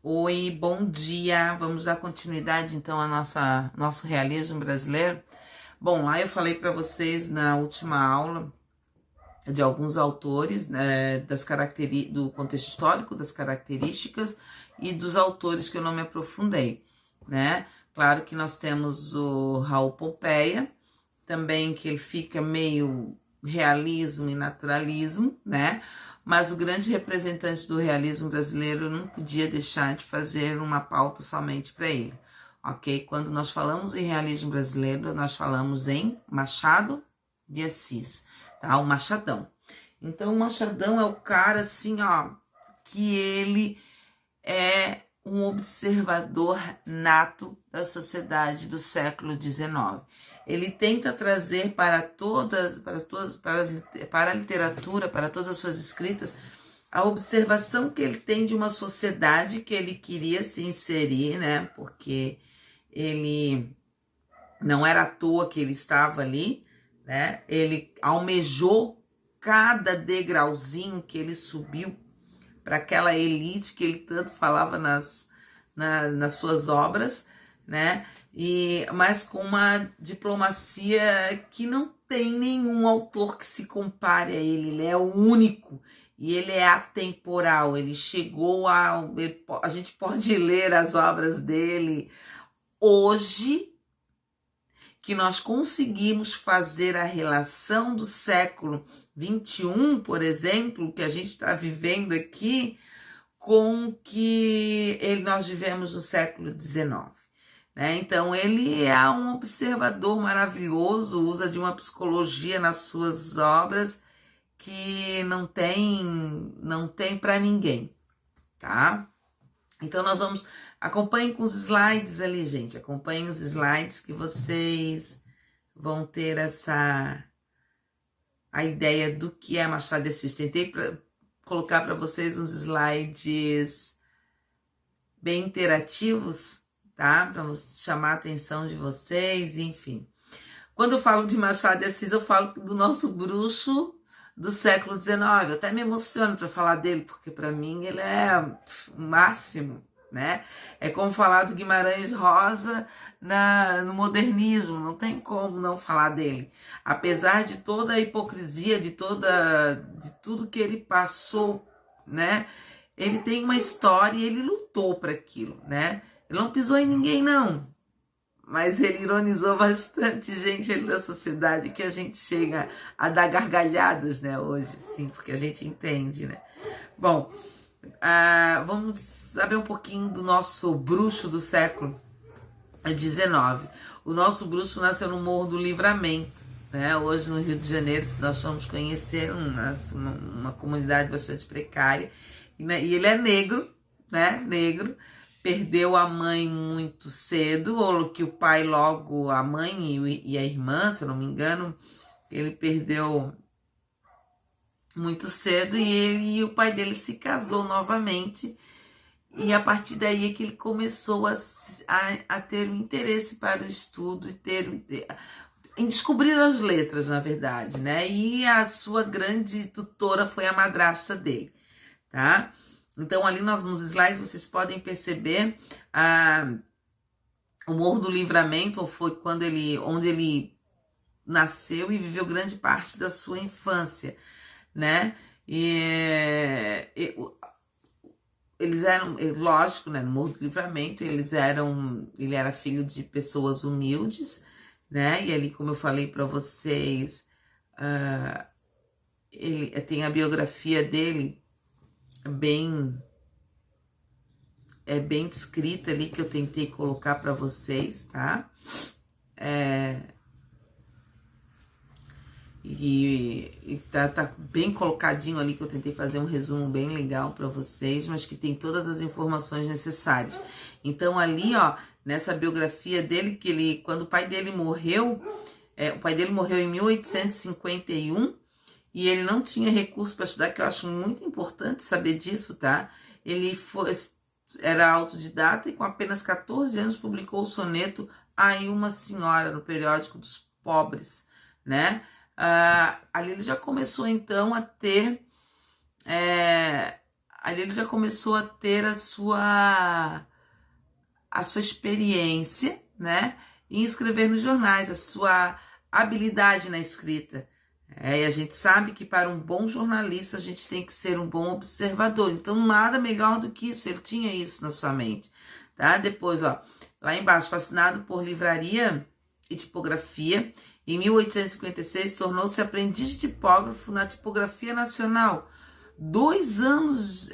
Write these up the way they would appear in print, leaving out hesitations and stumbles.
Oi, bom dia. Vamos dar continuidade então ao nosso realismo brasileiro. Bom, lá eu falei para vocês na última aula de alguns autores, né, do contexto histórico, das características e dos autores que eu não me aprofundei, né? Claro que nós temos o Raul Pompeia, também que ele fica meio realismo e naturalismo, né? Mas o grande representante do realismo brasileiro não podia deixar de fazer uma pauta somente para ele, ok? Quando nós falamos em realismo brasileiro, nós falamos em Machado de Assis, tá? O Machadão. Então, o Machadão é o cara, assim, ó, que ele é um observador nato da sociedade do século XIX. Ele tenta trazer para a literatura, para todas as suas escritas, a observação que ele tem de uma sociedade que ele queria se inserir, né? Porque ele não era à toa que ele estava ali, né? Ele almejou cada degrauzinho que ele subiu para aquela elite que ele tanto falava nas suas obras, né? Mas com uma diplomacia que não tem nenhum autor que se compare a ele. Ele é o único e ele é atemporal. Ele chegou a gente pode ler as obras dele hoje, que nós conseguimos fazer a relação do século XXI, por exemplo, que a gente está vivendo aqui, com o que nós vivemos no século XIX. Né? Então, ele é um observador maravilhoso, usa de uma psicologia nas suas obras que não tem para ninguém, tá? Então, nós vamos... Acompanhem com os slides ali, gente. Acompanhem os slides que vocês vão ter a ideia do que é Machado de Assis. Tentei colocar para vocês uns slides bem interativos, tá? Para chamar a atenção de vocês, enfim. Quando eu falo de Machado de Assis, eu falo do nosso bruxo do século XIX. Eu até me emociono para falar dele, porque para mim ele é o máximo, né? É como falar do Guimarães Rosa no modernismo, não tem como não falar dele. Apesar de toda a hipocrisia, de tudo que ele passou, né? Ele tem uma história e ele lutou para aquilo, né? Ele não pisou em ninguém, não. Mas ele ironizou bastante gente ali da sociedade, que a gente chega a dar gargalhadas, né, hoje, sim, porque a gente entende, né? Bom, vamos saber um pouquinho do nosso bruxo do século XIX. O nosso bruxo nasceu no Morro do Livramento, né? Hoje no Rio de Janeiro, se nós formos conhecer uma comunidade bastante precária, e ele é negro, né? Negro. Perdeu a mãe muito cedo, ou que o pai logo, a mãe e a irmã, se eu não me engano, ele perdeu muito cedo e o pai dele se casou novamente, e a partir daí é que ele começou a ter um interesse para o estudo e em descobrir as letras, na verdade, né? E a sua grande tutora foi a madrasta dele, tá? Então, ali nos slides, vocês podem perceber o Morro do Livramento, foi onde ele nasceu e viveu grande parte da sua infância, né? Eles eram, lógico, né, no Morro do Livramento, ele era filho de pessoas humildes, né? E ali, como eu falei para vocês, ele tem a biografia dele bem descrita ali, que eu tentei colocar para vocês, tá? E tá bem colocadinho ali, que eu tentei fazer um resumo bem legal para vocês, mas que tem todas as informações necessárias. Então ali, ó, nessa biografia dele, quando o pai dele morreu, o pai dele morreu em 1851, e ele não tinha recurso para estudar, que eu acho muito importante saber disso, tá? Ele era autodidata e com apenas 14 anos publicou o soneto Aí uma Senhora, no periódico dos pobres, né? Ali ele já começou então a ter ali ele já começou a ter a sua experiência, né, em escrever nos jornais, a sua habilidade na escrita. E a gente sabe que para um bom jornalista a gente tem que ser um bom observador. Então nada melhor do que isso. Ele tinha isso na sua mente, tá? Depois, ó, lá embaixo, fascinado por livraria e tipografia, em 1856 tornou-se aprendiz de tipógrafo na Tipografia Nacional. 2 anos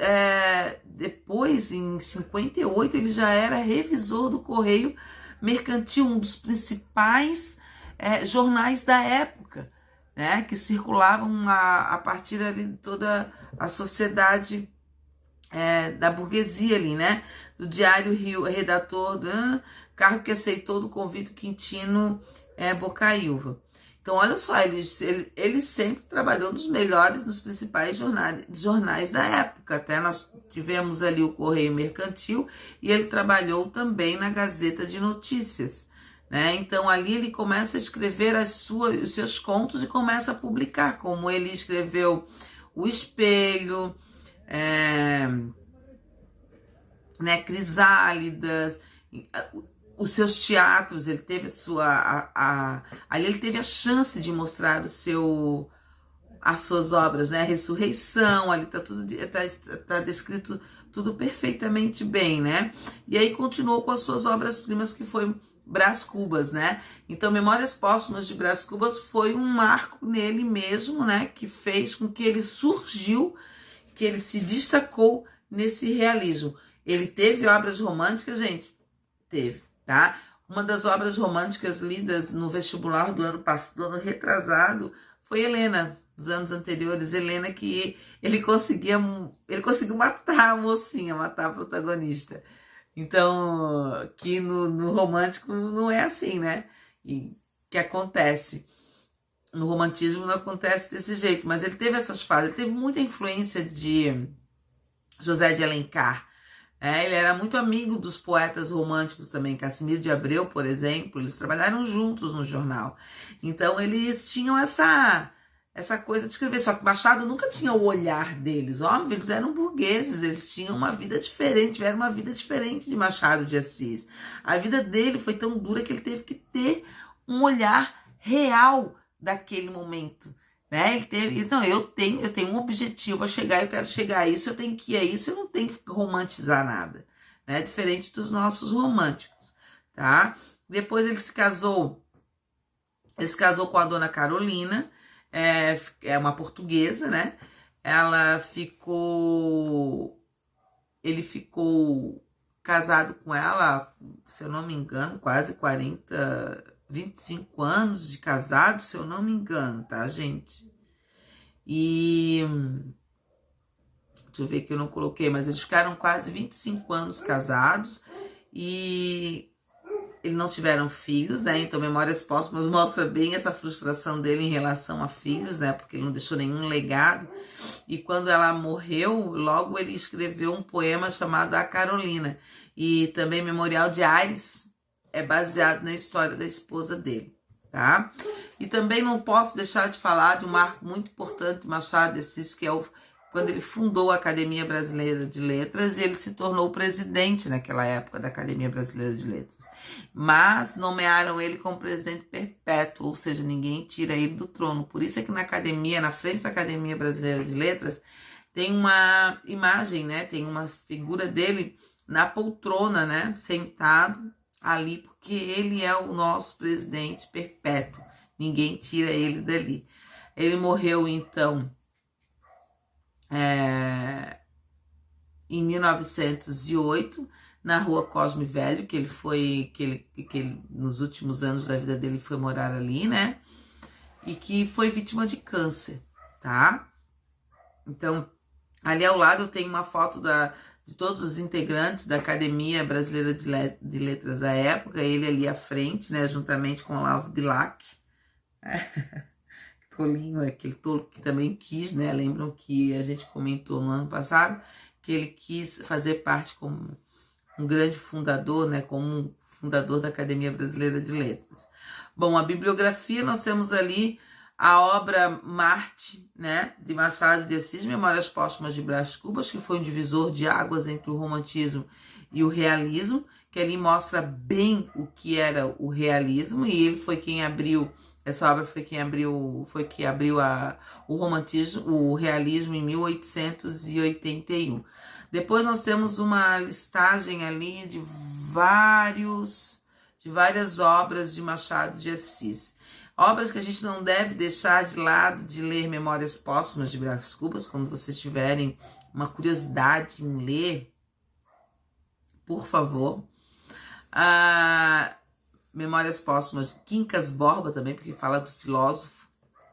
depois, em 58, ele já era revisor do Correio Mercantil, um dos principais jornais da época, né, que circulavam a partir ali de toda a sociedade da burguesia ali, né, do Diário Rio, redator, cargo que aceitou do convite Quintino Bocaiúva. Então, olha só, ele sempre trabalhou nos melhores, nos principais jornais da época. Até nós tivemos ali o Correio Mercantil e ele trabalhou também na Gazeta de Notícias, né? Então, ali ele começa a escrever os seus contos e começa a publicar, como ele escreveu O Espelho, né, Crisálidas, os seus teatros. Ele teve ali ele teve a chance de mostrar as suas obras, né? A Ressurreição, ali tá tudo tá descrito tudo perfeitamente bem, né? E aí continuou com as suas obras-primas, que foi Brás Cubas, né? Então, Memórias Póstumas de Brás Cubas foi um marco nele mesmo, né? Que fez com que ele surgiu, que ele se destacou nesse realismo. Ele teve obras românticas, gente? Teve, tá? Uma das obras românticas lidas no vestibular do ano retrasado foi Helena, dos anos anteriores. Helena, que ele conseguiu matar a mocinha, matar a protagonista. Então, que no romântico não é assim, né? E que acontece. No romantismo não acontece desse jeito, mas ele teve essas fases. Ele teve muita influência de José de Alencar. Ele era muito amigo dos poetas românticos também, Cassimiro de Abreu, por exemplo. Eles trabalharam juntos no jornal. Então, eles tinham essa coisa de escrever. Só que Machado nunca tinha o olhar deles. Óbvio, eles eram burgueses, eles tinham uma vida diferente, tiveram uma vida diferente de Machado de Assis. A vida dele foi tão dura que ele teve que ter um olhar real daquele momento, né? Então eu tenho um objetivo a chegar, eu quero chegar a isso, eu tenho que ir a isso, eu não tenho que romantizar nada, né? Diferente dos nossos românticos, tá? Depois ele se casou com a dona Carolina, é uma portuguesa, né? Ele ficou casado com ela, se eu não me engano, quase 25 anos de casado, se eu não me engano, tá, gente? E deixa eu ver que eu não coloquei, mas eles ficaram quase 25 anos casados e eles não tiveram filhos, né? Então, Memórias Póstumas mostra bem essa frustração dele em relação a filhos, né? Porque ele não deixou nenhum legado. E quando ela morreu, logo ele escreveu um poema chamado A Carolina. E também Memorial de Ares é baseado na história da esposa dele, tá? E também não posso deixar de falar de um marco muito importante de Machado de Assis, que é quando ele fundou a Academia Brasileira de Letras, e ele se tornou presidente naquela época da Academia Brasileira de Letras. Mas nomearam ele como presidente perpétuo, ou seja, ninguém tira ele do trono. Por isso é que na academia, na frente da Academia Brasileira de Letras, tem uma imagem, né? Tem uma figura dele na poltrona, né? Sentado ali, porque ele é o nosso presidente perpétuo. Ninguém tira ele dali. Ele morreu, então, em 1908, na rua Cosme Velho, que ele nos últimos anos da vida dele foi morar ali, né? E que foi vítima de câncer, tá? Então, ali ao lado eu tenho uma foto de todos os integrantes da Academia Brasileira de Letras da época, ele ali à frente, né? Juntamente com Olavo Bilac. Tolinho, aquele tolo que também quis, né? Lembram que a gente comentou no ano passado que ele quis fazer parte como um grande fundador, né? Como um fundador da Academia Brasileira de Letras. Bom, a bibliografia, nós temos ali A obra Marte, né, de Machado de Assis, Memórias Póstumas de Brás Cubas, que foi um divisor de águas entre o romantismo e o realismo, que ali mostra bem o que era o realismo, e ele foi quem abriu, essa obra foi quem abriu o romantismo, o realismo em 1881. Depois nós temos uma listagem ali de várias obras de Machado de Assis. Obras que a gente não deve deixar de lado de ler Memórias Póstumas de Brás Cubas, quando vocês tiverem uma curiosidade em ler, por favor. Memórias Póstumas de Quincas Borba também, porque fala do filósofo,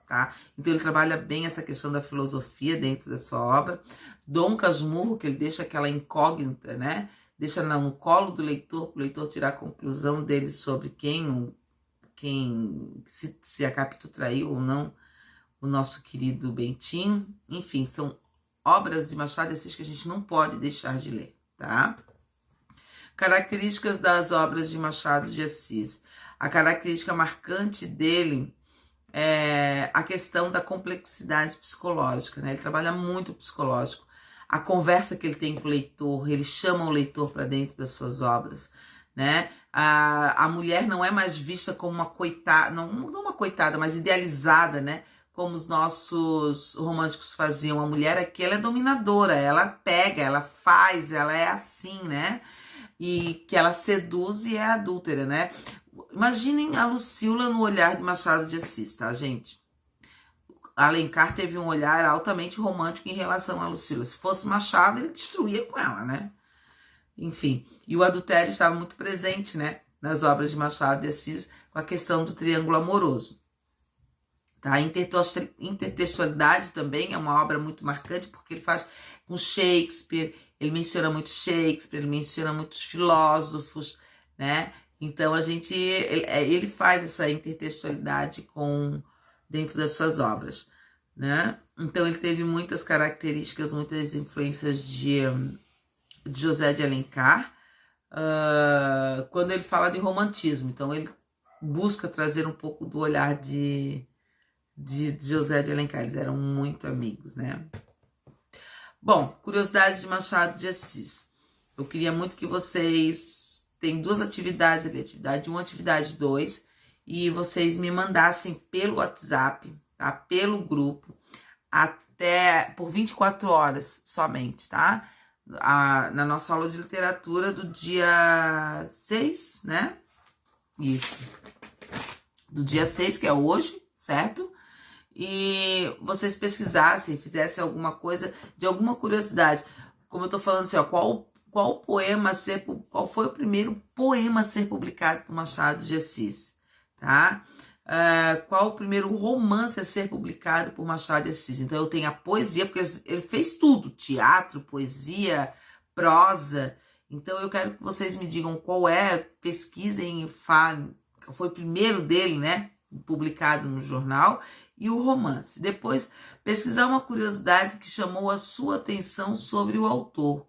tá? Então ele trabalha bem essa questão da filosofia dentro da sua obra. Dom Casmurro, que ele deixa aquela incógnita, né? Deixa no colo do leitor, para o leitor tirar a conclusão dele sobre se a Capitu traiu ou não o nosso querido Bentinho. Enfim, são obras de Machado de Assis que a gente não pode deixar de ler, tá? Características das obras de Machado de Assis. A característica marcante dele é a questão da complexidade psicológica, né? Ele trabalha muito o psicológico. A conversa que ele tem com o leitor, ele chama o leitor para dentro das suas obras, né? A mulher não é mais vista como uma coitada, não uma coitada, mas idealizada, né? Como os nossos românticos faziam. A mulher aqui, ela é dominadora, ela pega, ela faz, ela é assim, né? E que ela seduz e é adúltera, né? Imaginem a Lucília no olhar de Machado de Assis, tá, gente? Alencar teve um olhar altamente romântico em relação a Lucília. Se fosse Machado, ele destruía com ela, né? Enfim, e o adultério estava muito presente, né, nas obras de Machado de Assis, com a questão do triângulo amoroso. Tá? A intertextualidade também é uma obra muito marcante, porque ele faz com Shakespeare, ele menciona muito Shakespeare, ele menciona muitos filósofos, né? Então ele faz essa intertextualidade dentro das suas obras, né? Então ele teve muitas características, muitas influências de José de Alencar, quando ele fala de romantismo. Então ele busca trazer um pouco do olhar de José de Alencar. Eles eram muito amigos, né? Bom, curiosidades de Machado de Assis. Eu queria muito que vocês... Tem duas atividades ali, atividade 1, atividade 2, e vocês me mandassem pelo WhatsApp, tá? Pelo grupo, até por 24 horas somente, tá? Na nossa aula de literatura do dia 6, né? Isso. Do dia 6, que é hoje, certo? E vocês pesquisassem, fizessem alguma coisa, de alguma curiosidade. Como eu tô falando assim, ó, qual foi o primeiro poema a ser publicado por Machado de Assis, tá? Qual o primeiro romance a ser publicado por Machado de Assis? Então eu tenho a poesia, porque ele fez tudo, teatro, poesia, prosa. Então eu quero que vocês me digam qual é, pesquisem e falem, qual foi o primeiro dele, né, publicado no jornal, e o romance. Depois pesquisar uma curiosidade que chamou a sua atenção sobre o autor.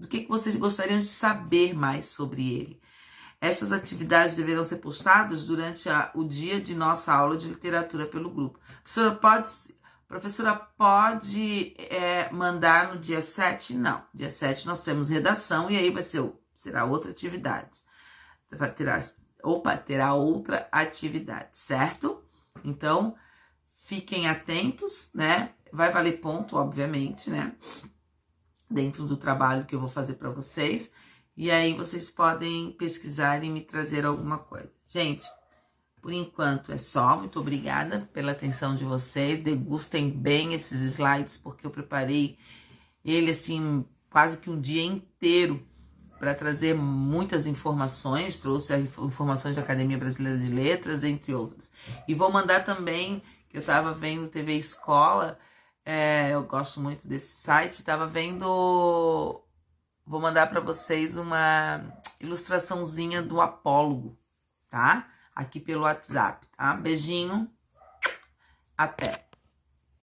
Do que vocês gostariam de saber mais sobre ele. Estas atividades deverão ser postadas durante o dia de nossa aula de literatura pelo grupo. Professora, pode mandar no dia 7? Não. Dia 7 nós temos redação e aí será outra atividade. Terá outra atividade, certo? Então, fiquem atentos, né? Vai valer ponto, obviamente, né? Dentro do trabalho que eu vou fazer para vocês. E aí vocês podem pesquisar e me trazer alguma coisa. Gente, por enquanto é só. Muito obrigada pela atenção de vocês. Degustem bem esses slides, porque eu preparei ele assim quase que um dia inteiro para trazer muitas informações. Trouxe informações da Academia Brasileira de Letras, entre outras. E vou mandar também, que eu estava vendo TV Escola, eu gosto muito desse site, estava vendo... Vou mandar para vocês uma ilustraçãozinha do Apólogo, tá? Aqui pelo WhatsApp, tá? Beijinho, até!